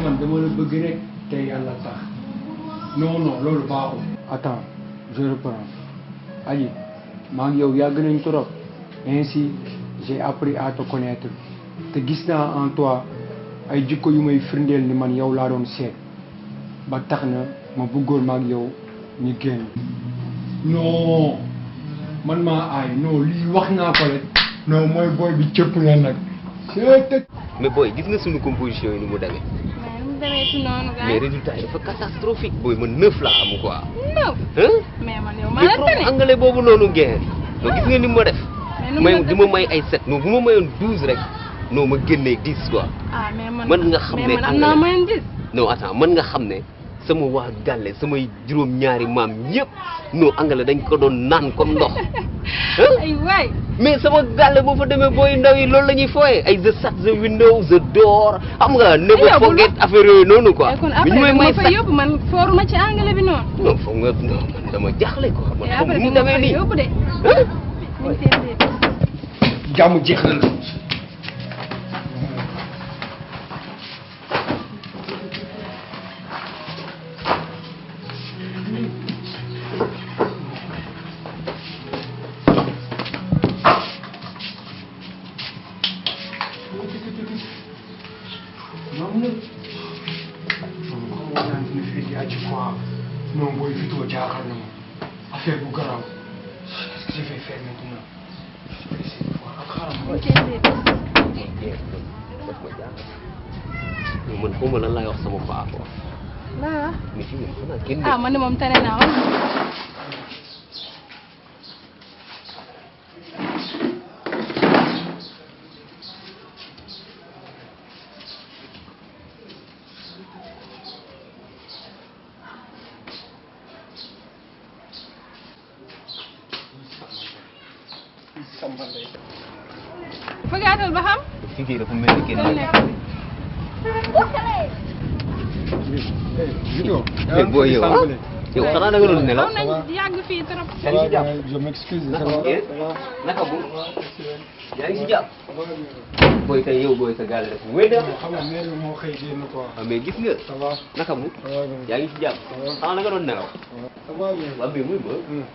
man dama la bëgg rek te yàlla tax non loolu baaxul. attends je reprends Aji maa ngi yow yàgg nañ trop ainsi j'ai appris à te connaître te gis naa en toi ay jikko yu may firndeel ni man yow laa doon seet ba tax na ma bëggoon ma ak yow ñu génn. non man maa aay non lii wax naa ko rek non mooy booy bi cëpp na nag. mais booy gis nga suñu composition yi ni mu demee. demee ci noonu gars mais résultat yi dafa catastrophique booy man 9 laa am quoi. 9 mais man yow maa la tane anglais boobu noonu ngeen. non gis nga ni ma def. may di ma may ay 7 non bu ma mayoon 12 rek non ma génnee 10 quoi. ah mais man nga xam ne am naa mayoon 10. non attends man nga xam ne sama waa gàlle samay juróom-ñaari maam ñëpp non anglais dañ ko doon naan comme ndox. ay waay. mais sama gàlle boo fa demee booy ndaw yi loolu la ñuy fooyee ay the shut the window the door xam nga never forget affaire yooyu noonu quoi. kon après ma fa yóbbu man fooruma ci anglais bi noonu. non foog nga non man dama jaaxle quoi. man foog mu demee nii yóbbu de. jàmm jeex na la. non booy Vito jaaxal na ma affaire bu garaaw qu'est-ce que je vais faire maintenant. man xaw ma lan laay wax sama paa quoi. waaw. mais fii moom xanaa kenn. ah man de moom tane naa woon. fëggaatal ba xam. fii kii dafa mel ni kenn Vito. booy yow yow xanaa da nga doon nelaw. nañ yàgg fii trop. yaa ngi si jàpp. je m'excuse. naka bu yaa ngi si jàpp. booy kay yow booy sa gaal dafa wéy xam nga mère bi moo xëy génn quoi. ah mais gis nga. ça va. naka bu yaa ngi si jàpp. xanaa da nga doon nelaw. waaw mais muy ba.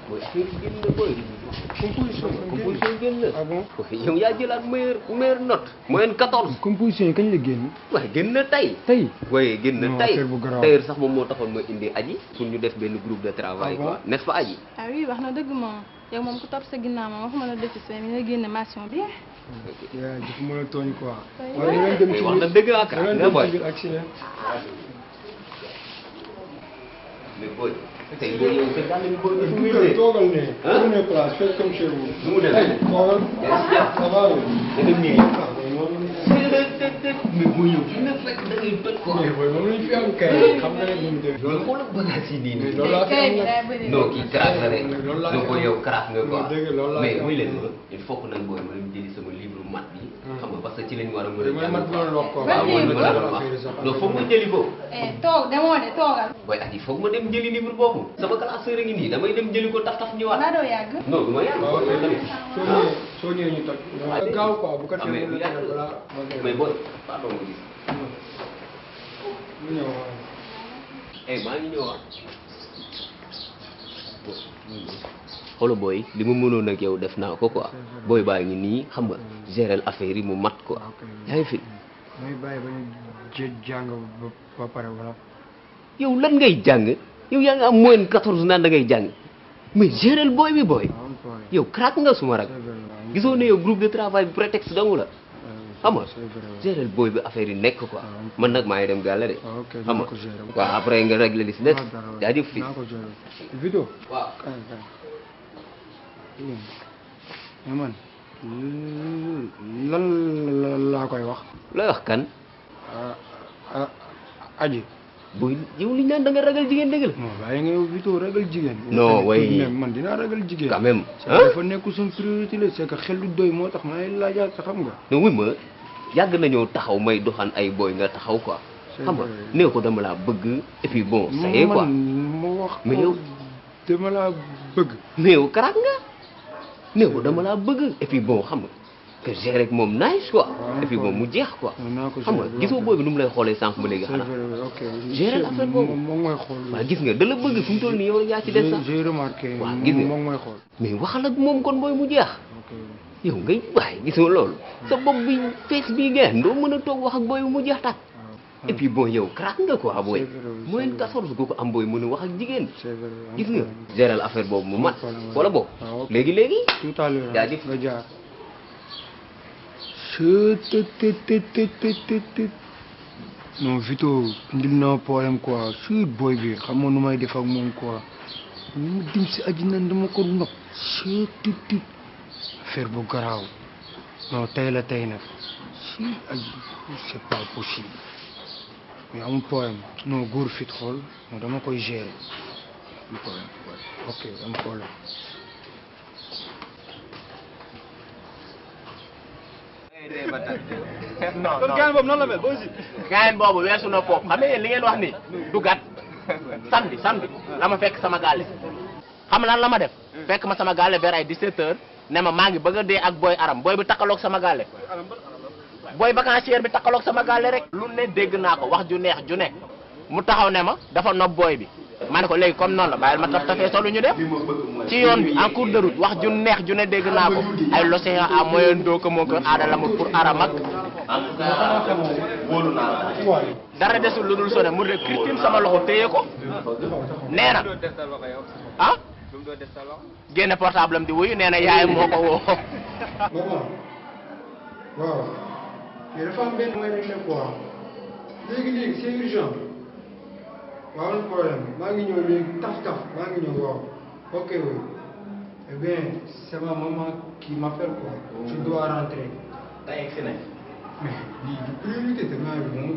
booy affaire yi génn na booy. composition génn na. ah bon. yow yaa jëlaat meilleure note. moyenne 14. composition yi kañ la génn. waaye génn na tey. tey. waaye génn na tey. affaire bu garaaw d'ailleurs sax moom moo taxoon ma indi aji. pour ñu def benn groupe de travail quoi n'est-ce pas aji. ah oui wax na dëgg moom yow moom ku topp sa ginnaaw moom waxuma la defi si mais nga génne mention bi. yaa dafa mën a tooñ quoi. waaye dinañ dem ci wax na dëgg ak nga boy. mais boy tey yow sa gàll bi boy dafa muy dee. toogal ne. tourne place faites comme chez vous. nu mu demee. toogal. ça va. nga dem nii. mais booy yow fi nga fekk da ngay toj quoi. mais booy moom lañ fi am kay xam nga ne nu mu demee. loolu xoolal bagage yi nii. loolu laa fi am nag. non kii crack la de. loolu laa fi non booy yow crack nga quoi. dëgg loolu laa fi mais am. muy leen ma il faut que nag booy ma dem jëli sama livre mat bi. xam nga parce que ci lañ war a mën a mooy mat loolu wax quoi. waaw mooy mën a doon wax non foog ma jëli ko. toog demoo de toogal. booy aji foog ma dem jëli livre boobu. sama classeur a ngi nii damay dem jëli ko taf taf ñëwaat. naa doo yàgg. non du ma yàgg. waaw loolu tamit. soo ñëwee ñu toj. gaaw quoi bu ko defee mais mais booy pardon ma gis. mu ñëw waaw. maa ngi ñëwaat. xoolal booy li ma mënoon ak yow def naa ko quoi booy baa ngi nii xam nga gérer affaire yi mu mat quoi yaa ngi fi. may bàyyi ba ñu jàng ba pare wala. yow lan ngay jàng yow yaa ngi am moyenne 14 naan da ngay jàng mais gérer booy bi booy yow crack nga suma rak gisoo ne yow groupe de travail bi prétexte dangu la xam nga gérer booy bi affaire yi nekk quoi man nag maa ngi dem gàlle de xam nga waaw après nga régler li si des jaajëf fii. Vito. waaw. mais man lan laa koy wax. looy wax kan. aji. booy yow li ñu naan da nga ragal jigéen dëgg la. non waaye nga yow Vito ragal jigéen. non way man dinaa ragal jigéen. quand même. dafa nekkul suñ priorité la c'est que xel du doy moo tax may laajaat sa xam nga. non wuy ma yàgg nañoo taxaw may doxaan ay booy nga taxaw quoi. xam nga nee ko dama laa bëgg et puis bon. ça y est quoi moo wax mais yow dama laa bëgg. mais yow karaak nga. nee ko dama laa bëgg et puis bon xam nga que gérer rek moom nice quoi. et puis moom mu jeex quoi. xam nga gisoo booy bi nu mu lay xoolee sànq ba léegi xanaa. gérer affaire boobu moom mooy xool. waaw gis nga da la bëgg fu mu toll nii yow rek yaa ci des sax. j'ai remarqué. waaw gis nga moom mooy xool. mais waxal ak moom kon booy mu jeex. yow ngay waaye gisoo loolu. sa bopp bi fees bii ngeen doo mën a toog wax ak booy mu jeex tàkk. et puis bon yow craque nga quoi booy. mooy 14 ko am booy mën a wax ak jigéen. gis nga gérer affaire boobu mu mat. wala boobu léegi. tout à l'heure jaajëf nga jaar. non Vito indil naa problème quoi suy booy bi xam nga nu may def ak moom quoi ñu ma dim si aji nan dama ko nopp affaire bu garaaw non tey la tey nag si aji c'est pas possible mais amul problème non góor fit xool non dama koy gérer amul problème ok amul problème. non kon gaañ boobu noonu la mel boo si. gaañ boobu weesu na foofu xam nga yéen li ngeen wax ni du gàtt samedi la ma fekk sama gaale xam lan la ma def fekk ma sama gaale vers ay 17h ne ma maa ngi bëgg a dee ak booy aram booy bi takkaloog sama gaale booy vacancière bi takkaloog sama gaale rek lu ne dégg naa ko wax ju neex ju ne mu taxaw ne ma dafa nopp booy bi ma ne ko léegi comme noonu la bàyyil ma taf tafee solu ñu dem ci yoon bi en cours de route wax ju neex ju ne dégg naa ko ay l'océan à moyen d'eau que mon cœur a de l'amour pour aram ak wóolu naa la dara desul lu dul sone mu rek kritim sama loxo téye ko nee na ah génne portable am di wuyu nee na yaay moo ko woo waaw mais dafa am benn mooy rek quoi léegi c'est urgent waaw amul problème maa ngi ñëw léegi taf maa ngi ñëw waaw ok oui eh bien c'est ma maman qui m'appelle quoi je dois rentrer. tey egg si nañ. mais lii du priorité te maa ngi moom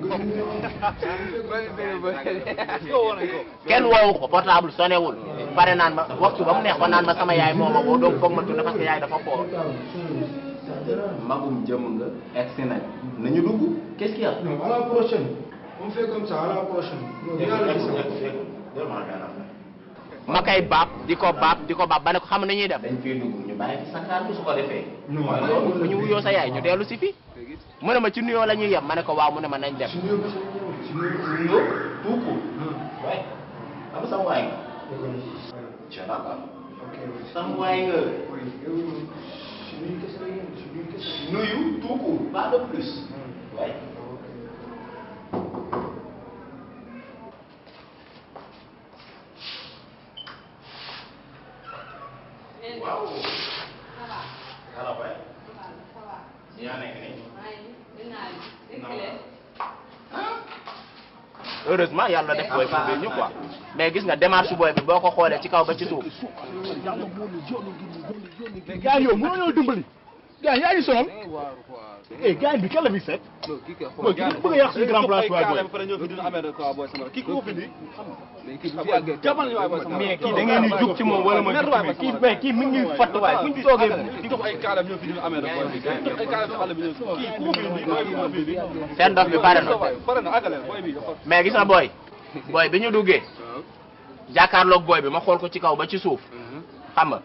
kenn woowu ko portable sonewul pare naan ma waxtu ba mu neex ba naan ma sama yaay moo ma woo donc foog ma tudd parce que yaay dafa fort. magum jëm nga egg si nañ nañu dugg qu'est-ce qu'il y a. non à la prochaine on fait comme ça à la prochaine. ma kay baab di ko baab ba ne ko xam na ñuy def. dañ fiy dugg ñu bàyyi ci sa kàddu su ko defee. bu ñu wuyoo sa yaay ñu dellu si fi. mu ne ma ci nuyoo la ñuy yem ma ne ko waaw mu ne ma nañ dem. nuyoo tuuku. waay am sama waay nga. incha allah. sama waay nga. nuyu tuuku pas de plus. waay. waaw. ça va waay. yaa nekk nii. heureusement yàlla def booy bi ñu quoi mais gis nga démarche booy bi boo ko xoolee ci kaw ba ci suuf. mais gars yow mënoo ñoo dimbali gars yaa ngi sonal eh gars bi kan la fi seet mooy kii bëgg a yàq suñu grand place kii ko fi mais kii da ngeen di jug ci moom wala ma kii mais kii mi ngi fatt waay buñ toogee di dox ay kaalam ñoo fi dina amee ay kaalam xale bi ñëw kii ko fi seen dof bi pare na mais gis nga booy bi ñu duggee jàkkaarloog booy bi ma xool ko ci kaw ba ci suuf xam nga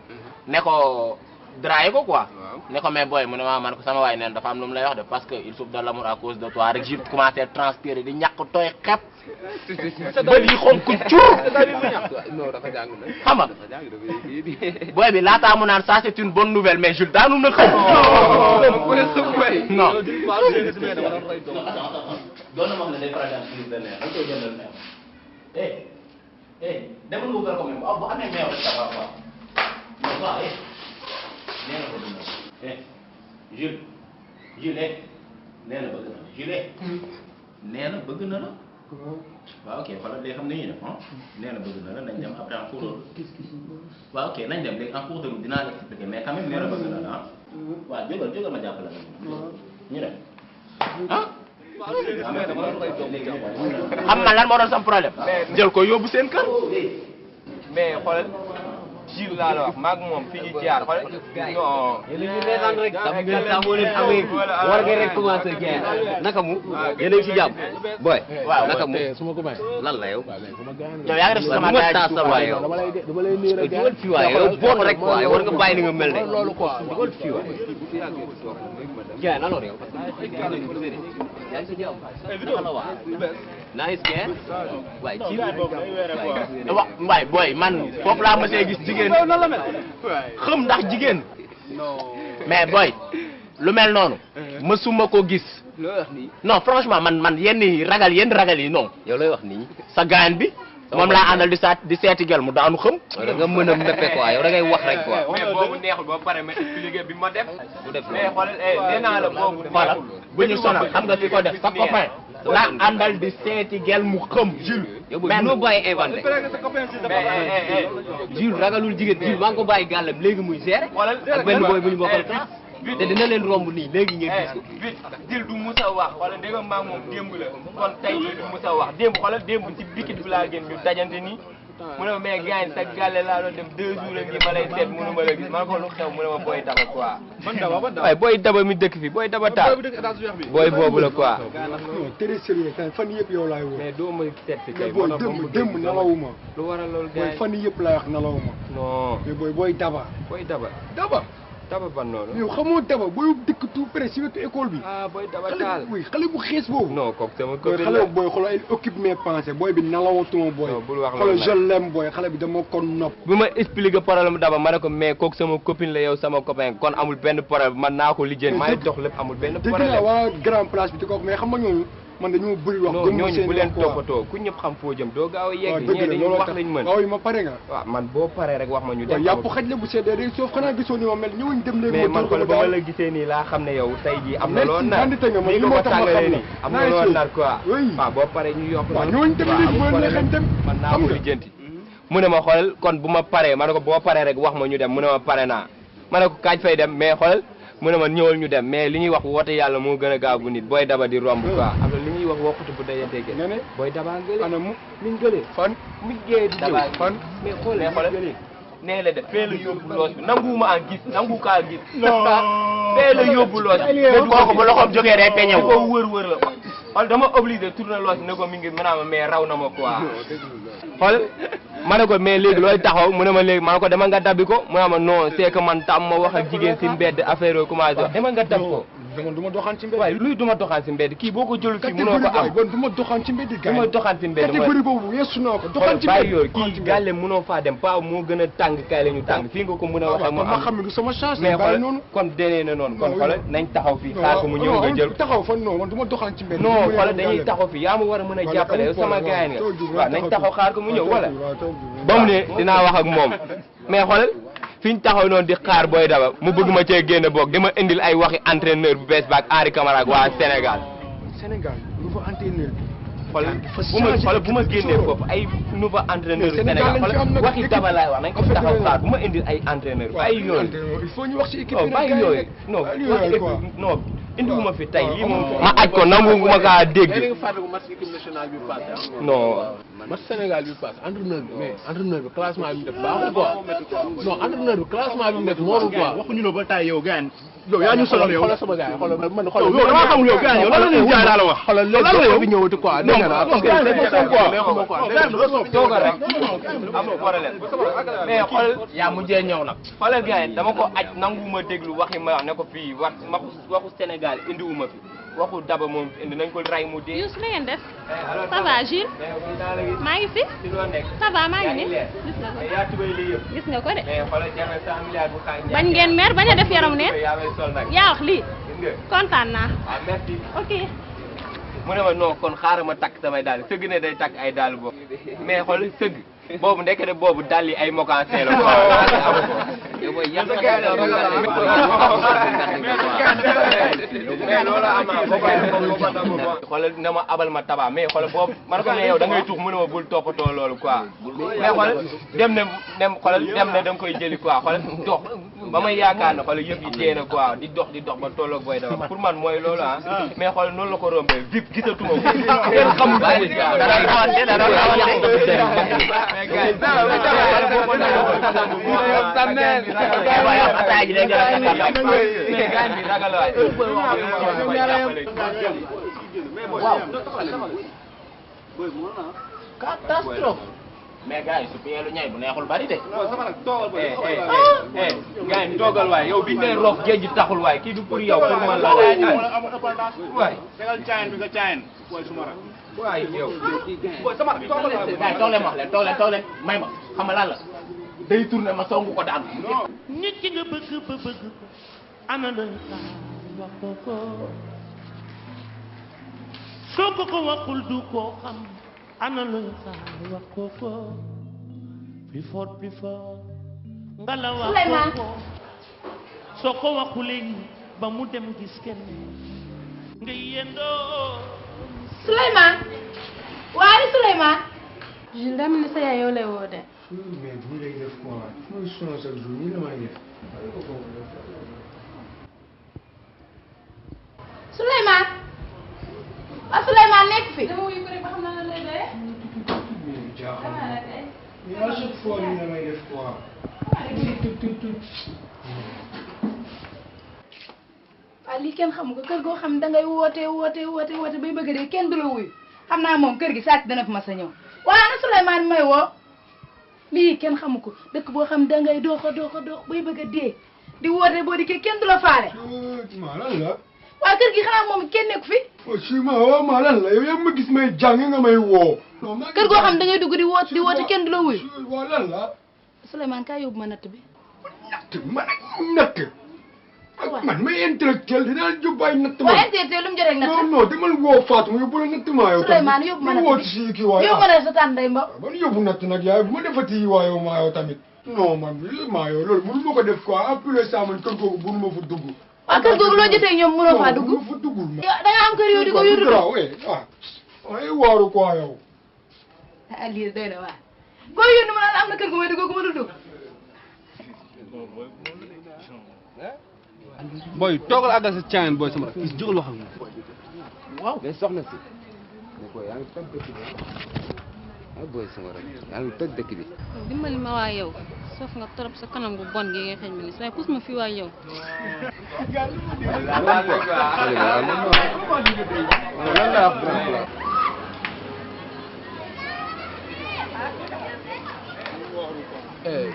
ne ko draye ko quoi ne ko mais booy mu ne ma man ko sama waay neen dafa am lu mu lay wax de parce que il souffre de l'amour à cause de toi rek j'ai commencé à transpirer di ñàkk tooy xepp ba di xonk cur xam nga booy bi laataa mu naan ça c'est une bonne nouvelle mais Jules daanu na xëy non doon na ma wax ne day faral di am crise de nerf dañ koy jëndal meew demal nga wutal ko meew bu amee meew rek ça va quoi mais waaw nee na bëgg na Jules nee na bëgg na Jules nee na bëgg na la waaw ok xoolal day xam ne ñuy def ah nee na bëgg na la nañ dem après en cours de waaw ok nañ dem léegi en cours de dinaa la expliquer mais quand même nee na bëgg na la ah waaw jógal ma jàppale la ñu dem ah xam nga lan moo doon sam problème jël ko yóbbu seen kër mais xoolal Gilles laa la wax maag moom fi ñu jaar xool non yéen a ngi reetaan rek sax ngeen sax moo leen amee war ngeen rek commencé jeex naka mu yéen a ngi ci jàmm boy naka mu lan la yow yow yaa ngi def si sama ma taas sa waay yow dugal fii waay yow bon rek waay war nga bàyyi ni nga mel de dugal fii waay Dieng alors yow yaa ngi ci jàmm naka la waa nice Dieng waay ci waay booy man foofu laa mësee gis jigéen xam ndax jigéen mais booy lu mel noonu mësuma ko gis non franchement man yenn ragal yi non yow lay wax nii sa gaañ bi moom laa àndal di seeti gel mu daanu xam da nga mën a mbeppe quoi yow da ngay wax rek quoi mais boobu neexul ba pare ma expliqué bi ma def bu def mais xoolal nee naa la boobu voilà bu ñu sonal xam nga fi ko def sa copain laa àndal di seeti gel mu xam Jules yow booy mënoo bàyyi inventé Jules ragalul jigéen Jules maa ngi ko bàyyi gàllam léegi muy gérer ak benn booy bu ñu bokkal classe te dina leen romb nii léegi ngeen gis ko vite Jules du musa wax xoolal dégg nga maa moom démb la kon tey du musa wax démb xoolal démb ci bikit bi laa gën ñu dajante nii mu ne ma mais gaañ sa gàlle laa doon dem 2 jours ak yi ma lay seet mënu ma la gis ma ne ko lu xew mu ne ma booy daba quoi waaye booy daba mi dëkk fi booy daba taal booy boobu la quoi très sérieux fan yëpp yow laay woo mais doo ma seet si kay booy démb nelawuma lu waral loolu booy gaañ fan yëpp laay wax nelawuma non mais booy daba booy daba daba ban noonu yow xamoo daba booy dëkk tout près si wetu école bi ah booy daba taal xale bu xees boobu non kooku sama copine xale bu booy xoolal il occupe mes pensées booy bi nelawatuma booy non bul wax xoolal loolu je l'aime booy xale bi dama ko nopp bi ma expliqué problème daba ma ne ko mais kooku sama copine la yow sama copain kon amul benn problème man naa ko lijjanti maa ngi dox lépp amul benn dégg naa problème waa grand place bi di ko wax mais xam nga ñooñu man dañoo bëri wax non ñooñu bu leen toppatoo ku ñëpp xam foo jëm doo gaaw a yegg ñee dañu wax lañ mën waaw ma pare nga waaw man boo paree rek wax ma ñu waaw dem yàpp xaj la bu seddee rek soof xanaa gisoo ni ma mel ñëwuñ dem léegi mais man xool ba ma la gisee nii laa xam ne yow tey jii am na loo nar nga ma nii li nga moo ko tax ma tàngalee xam nii am na loo nar quoi oui waaw boo paree ñu yokk waaw ñëwuñ dem léegi boo neexee dem man naa ko lijjanti mu ne ma xoolal kon bu ma paree ma ne ko boo paree rek wax ma ñu dem mu ne ma pare naa ma ne ko kaaj fay dem mais xoolal mu ne ma ñëwal ñu dem mais li ñuy wax woote yàlla moo gën a gaaw bu nit booy daba di romb quoi am na li ñuy wax waxutu bu dayante ge nga ne booy daba ngële ana mu mi ngële fan mi ngee di Daba fan mais xoolal nee la def fee la yóbbu loos bi nanguwuma an gis nangu kaa gis fee la yóbbu loos bi kooku bu loxoom jógee day peñew ko wër la xool dama obligé tourner loos bi ne ko mi ngi mënaama mais raw na ma quoi xool ma ne ko mais léegi looy taxaw mu ne ma léegi ma ne ko dama nga dabbi ko mu ne ma non c'est que man tam ma wax ak jigéen si mbedd affaire yooyu commencé dama nga dab ko man du ma doxaan ci mbedd waaye luy duma doxaan si mbedd kii boo ko jëlul fii mënoo ko am bon du ma doxaan ci mbedd du ma doxaan si mbedd catégorie boobu weesu naa ko doxaan ci bàyyi mbedd yooyu kii gàlle mënoo faa dem paa moo gën a tàng kaay la ñu tàng fii nga ko mën a waxee mu ma am xam ne du sama chance mais bàyyi xool noonu kon denee na noonu kon xoolal nañ taxaw fii xaar ko mu ñëw nga jël taxaw fan non man du ma doxaan ci mbedd non xoolal dañuy taxaw fii yaa ma war a mën a jàppale yow sama gaay nga waaw nañ taxaw xaar ko mu ñëw wala ba mu ne dinaa wax ak moom mais xoolal fi ñu taxaw noonu di xaar booy daba mu bëgg ma cee génn boog dama indil ay waxi entraîneur bu bees baak Henri Camara ak waa Sénégal Sénégal nouveau entraîneur xoolal bu ma génnee foofu ay nouveau entraîneur bu Sénégal xoolal waxi daba laay wax nañ ko taxaw xaar bu ma indil ay entraîneur ay yooyu il faut ñu wax ci équipe non bàyyi yooyu non waxi équipe non indiwuma fi tey lii moom ma aj ko nangu ma kaa dégg non match Sénégal bi passe entraîneur bi mais entraîneur bi classement bi mu def baaxul quoi non entraîneur bi classement bi mu def moomul quoi waxuñu la ba tay yow gaañ yow yaa ñu sonal yow xoolal sama gars yi xoolal man xoolal yow dama xamul yow gaañ yow lan la ñuy jaay laa la wax xoolal léegi yow bi ñëwati quoi dégg nga parce que c'est quoi toogal rek amul problème mais xool yaa mujjee ñëw nag xoolal gars yi dama ko aj nanguwuma déglu waxi ma wax ne ko fii waxu Sénégal indiwuma fi waxu daba moom indi nañ ko ray mu dee. Youssou na ngeen def. ça va Jules. maa ngi fi. ça va maa ngi nii. gis nga ko de. bañ ngeen mer bañ a def yaram neen. yaa wax lii. kontaan naa. ok. mu ne ma non kon xaaral ma takk samay daal sëgg ne day takk ay daal boobu mais xool sëgg boobu ndekete boobu dal yi ay mokaasee la quoi. yow booy yan mais loolu am xoolal na ma abal ma taba mais xoolal boobu man ko ne yow da ngay tux mu ne ma bul toppatoo loolu quoi mais xoolal dem ne xoolal dem ne da nga koy jëli quoi xoolal dox ba may yaakaar ne xool yëf yi tee na quoi di dox ba tolloog booy dama pour man mooy loolu ah mais xool noonu la ko rombee vip gisatuma ko kenn xamul ko ci dara xawante catastrophe mais gars yi su peelu ñay bu neexul bari de gars yi toogal waay yow biñ ne roof géej gi taxul waay kii du pour yow pour man la waay tegal caayin bi nga caayin booy suma rak waay yow booy sama rak toogal gars yi toog leen wax leen toog leen may ma xam nga lan la day tourné ma songu ko daan nit ki nga bëgg ba bëgg ana la wax ko soo ko waxul du ko xam ana la wax ko before nga la wax ko soo ko waxulee ba mu dem gis kenn nga yendoo Souleymane waaye Souleymane Jules dem ni sa yaay yow lay woo de mais bu lay def quoi mooy sonn chaque jour nii la may def Souleymane waa Souleymane nekk fi dama wuyu ko rek ba xam naa la lay doyee mais jaaxal na mais à chaque fois nii la may def quoi waaw lii kenn xamu ko kër goo xam dangay woote bay bëgg dee kenn du la wuyu xam naa moom kër gi sàcc dana fi ma sa ñëw waaye ana Souleymane may woo lii kenn xamu ko dëkk boo xam dangay dox bay bëgg a dee di woote boo dikkee kenn du la faale maa lan la waaye kër gi xanaa moom kenn nekku fi maa lan la yow yaa ma gis may jàng nga may woo kër goo xam dangay dugg di woote kenn du la wuyu waa lan la Souleymane kaa yóbbu ma natt bi natt man may intellectuel dinaa jóg bàyyi natt ma waaye intellectuel lu mu jotee ak natt non demal woo Fatou mu yóbbu la natt maa yow Souleymane yóbbu ma natt woo ci kii waaye yóbbu ma natt sa tànn day mba ban yóbbu natt nag yaay bu ma defati waa yow maa yow tamit non man maa yow loolu mënu ma ko def quoi en plus ça man kër googu mënu ma fa dugg waaw kër googu loo jotee ak ñoom mënoo faa dugg fa dugg da nga am kër yow di ko yóbbu ay waaru quoi yow ah lii doy na waar koo yónni ma naan am na kër gu may dugg gu ma dul dugg boy toogal àggal sa caayin booy sama rak fii jógal wax ak moom waaw mais soxna si ne ko yaa ngi toj dëkk bi ah booy sama rek yaa ngi toj dëkk bi dimbali ma waa yow soof nga trop sa kanam gu bon gi nga xëy ma ni waaye pousse ma fii waa yow lan la wax grand place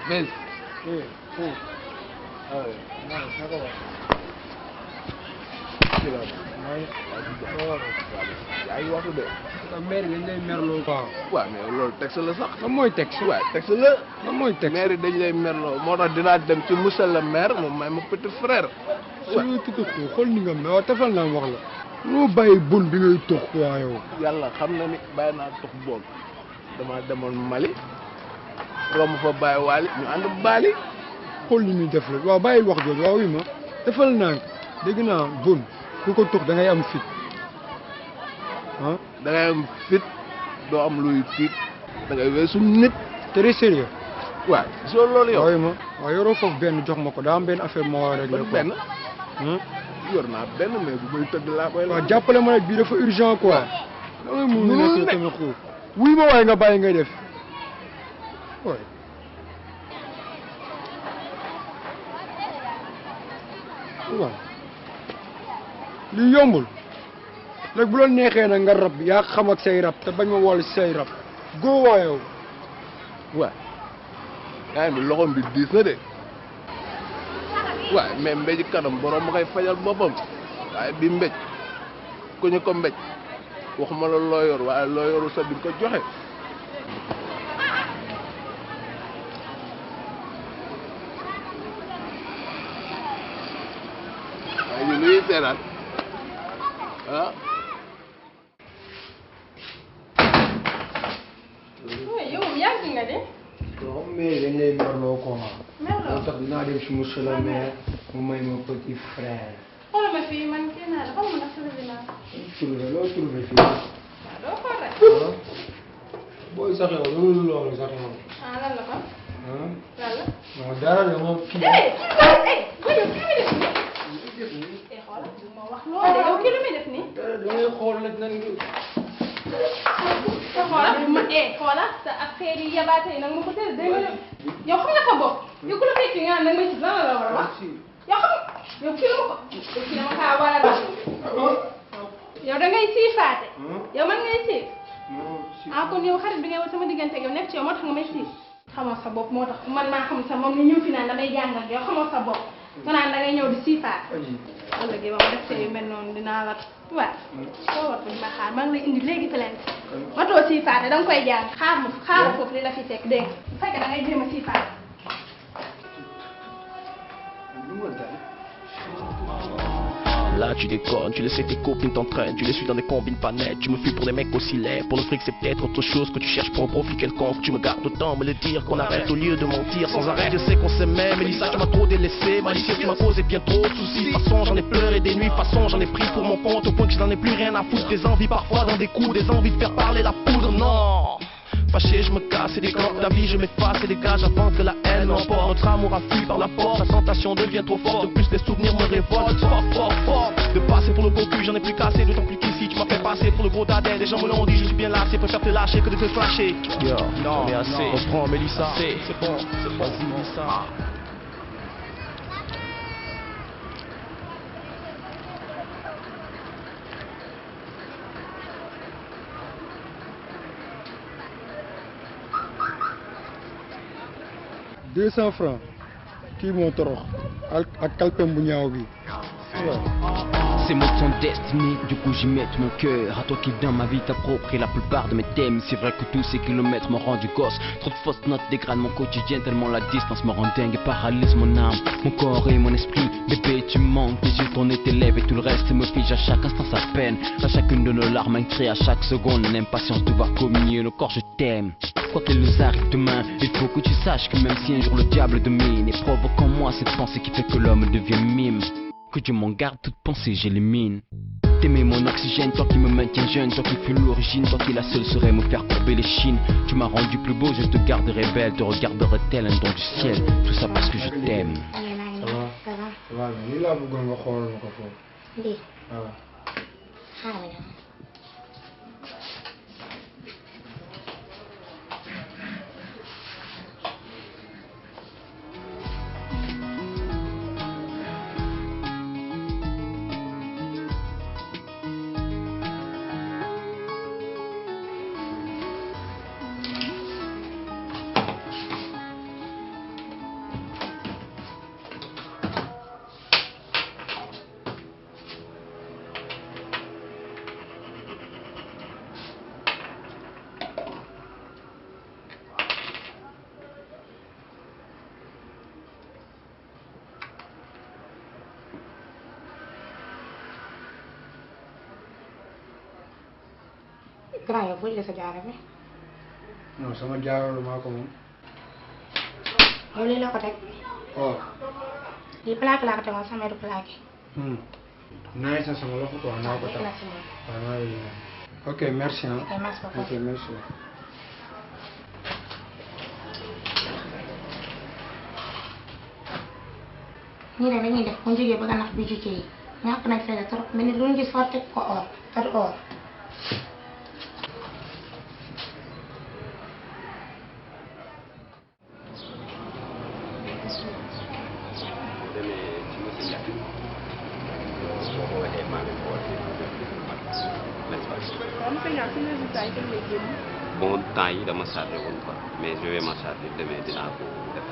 mais ay waxu de maire dañ lay merloo quoi waaw mais loolu texte la sax lan mooy texte waaw texte la lan mooy texte maire dañ lay merloo moo tax dinaa dem ci monsieur le maire moom may ma petit frère suñu tutu ko xool ni nga mais waaw tefal naa wax la loo bàyyi bon bi ngay tox waa yow yàlla xam na ni bàyyi naa tox bon dama demoon Mali romb fa bàyyi waali ñu ànd baali xool li muy def la waaw bàyyil wax jooju waaw wi ma defal naa dégg naa bon ku ko tox da ngay am fit ah da ngay am fit doo am luy tiit da ngay weesu nit très sérieux waaw soo loolu yow waaw ma waaw yoroo foofu benn jox ma ko daa am benn affaire moo war a régler quoi benn yor naa benn mais bu may tëdd laa koy waaw jàppale ma nag bii dafa urgent quoi danga mu nekk tamit xoo wuy ma waaye nga bàyyi ngay def waay waaw lii yombul léegi bu la neexee nag nga rab yaa xam ak say rab te bañ ma wol say rab góo waayow waaw yaa ngi loxoom bi diis na de waaw mais mbéji kanam borom ma koy fajal boppam waaye bi mbéj ku ñu ko mbéj waxuma la loo yor waaye loo yoru sa di ko joxe waaye ñu nuy seetaan ah yow yàgg nga de non mais dañ lay merloo quoi moo tax dinaa dem si monsieur le maire mu may ma petit frère xoolal ma fii man kenn naa la xoolal ma ndax trouvé naa trouvé loo trouvé fii waaw doo xool rek booy sax yow loolu sax yow lan la kon ah lan la non dara la moom kii. loolu de yow kii lu muy def nii. dara da ngay xool nag nan nga. xoolal xoolal sa affaire yi yabaate yi nag ma ko teel dégg nga yow xam nga sa bopp yow ku la fekk nga nag may ci lan la war a wax yow xam yow kii ma ko yow kii dama kaa war a wax yow da ngay siifaate yow man ngay siif ah kon yow xarit bi ngay wax sama diggante ak yow nekk ci yow moo tax nga may siif xamoo sa bopp moo tax man maa xam sa moom ni ñëw fi naan damay jàng ak yow xamoo sa bopp nga naan da ngay ñëw di siifaate wala gi ba ma def yu mel noonu dinaa la waaw soo war ma xaar maa ngi lay indi léegi plainte ma too siifaate da nga koy jàng xaar foofu li la fi fekk dégg nga bu fekkee da ngay jéem a siifaate. Là tu déconnes, tu laisses tes copines t'entraînent, tu les suis dans des combines pas nettes, tu me fuis pour des mecs aussi laids, pour le fric c'est peut-être autre chose que tu cherches pour un profit quelconque, tu me gardes autant me le dire qu'on arrête au lieu de mentir sans arrêt, je sais qu'on s'aimait, mais Lisa tu m'as trop délaissé, malicieux tu m'as causé bien trop de soucis, façon j'en ai pleuré des nuits, façon j'en ai pris pour mon compte, au point que je n'en ai plus rien à foutre, des envies parfois dans des coups, des envies de faire parler la poudre, non. Fâché, je me casse et décante ta vie, je m'efface et dégage avant que la haine m'emporte. Notre amour a fui par la porte, la tentation devient trop forte. De plus, les souvenirs me révoltent, fort. De passer pour le beau cul, j'en ai plus cassé, d'autant plus qu'ici tu m'as fait passer pour le gros dadais. Les gens me l'ont dit, je suis bien lassé, préfère te lâcher que de te flasher. Yo, non, mais assez. Reprends, Mélissa. C'est bon, vas-y, Mélissa. $200 kii moo torox ak kalpem bu ñaaw bi. Ces mots sont destinés, du coup j'y mets mon cœur. À toi qui dans ma vie t'approprie la plupart de mes thèmes. C'est vrai que tous ces kilomètres me rendent du gosse. Trop de fausses notes dégradent mon quotidien, tellement la distance me rend dingue et paralyse mon âme, mon corps et mon esprit. Bébé tu manques, tes yeux tournés, tes lèvres et tout le reste me fige à chaque instant sa peine. À chacune de nos larmes un cri, à chaque seconde une impatience de voir communier nos corps, je t'aime. Quoi qu'il nous arrive demain, il faut que tu saches que même si un jour le diable domine et provoque en moi cette pensée qui fait que l'homme devient mime, que Dieu m'en garde, toute pensée j'élimine. T'aimer mon oxygène, toi qui me maintiens jeune, toi qui fus l'origine, toi qui la seule saurait me faire courber les chines. Tu m'as rendu plus beau, je te garderai belle, te regarderai tel un don du ciel. Tout ça parce que je t'aime. ça va lii laa bëggoon nga xoolal ma ko foofu. lii waaw. xaaral ma ñëw. grand yow foo jëlee sa jaaro bi. non sama jaaro la maa ko moom. yow lii la ko teg. oh. lii plaque laa ko tegoon sama du plaque. naa sa sama loxo quoi naa ko tax. waaw maa ngi ok merci hein. ok merci beaucoup. ok merci. ñii de dañuy def bu ñu jógee bëgg a nax bi jugee yi ñàkk nañ fayda trop mais nit lu ñu gis for teg ko or te du or. Bon temps yi dama chargé woon quoi mais je vais m'en charger demain dinaa ko def.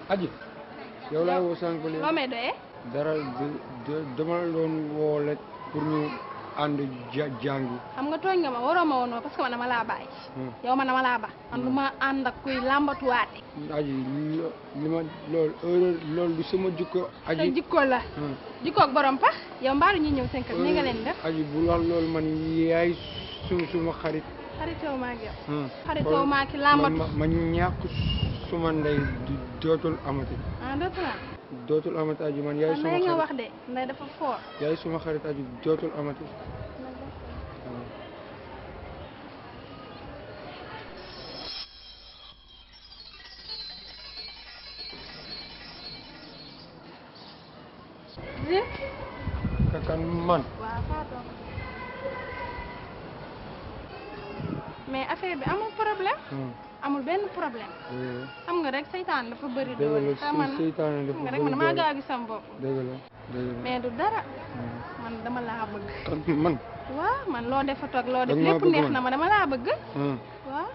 Aji yow laa woo sànq ne loo may doyee. dara dama la doon woo pour ñu ànd jàngi. xam nga tooñ nga ma waroo ma woon parce que man dama laa bàyyi. yow man dama laa ba. man du ma ànd ak kuy làmbatuwaate. aji li ma loolu du sama jikko. aji sa jikko la. jikkoog borom pax yow mbaaru ñuy ñëw 5 heures ni nga leen def. aji bu wax loolu man yaay suma xarit. xaritoo maa ngi yow. xaritoo maa ki làmbatu. ma ñàkk suma ndey dootul amati. dootul am. dootul amati aji man yaay suma xarit nga wax de ndey dafa fort. yaay suma xarit aji dootul amati. kan man. waaw Fatou. mais affaire bi amul problème. amul benn problème. xam nga rek seytaan dafa bëri doole. seytaan dafa bëri doole xam nga rek man damaa gaaw a gis sama bopp. dëgg la mais du dara. man dama laa bëgg. man. waaw man loo def fa toog loo def lépp neex na ma dama laa bëgg. waaw.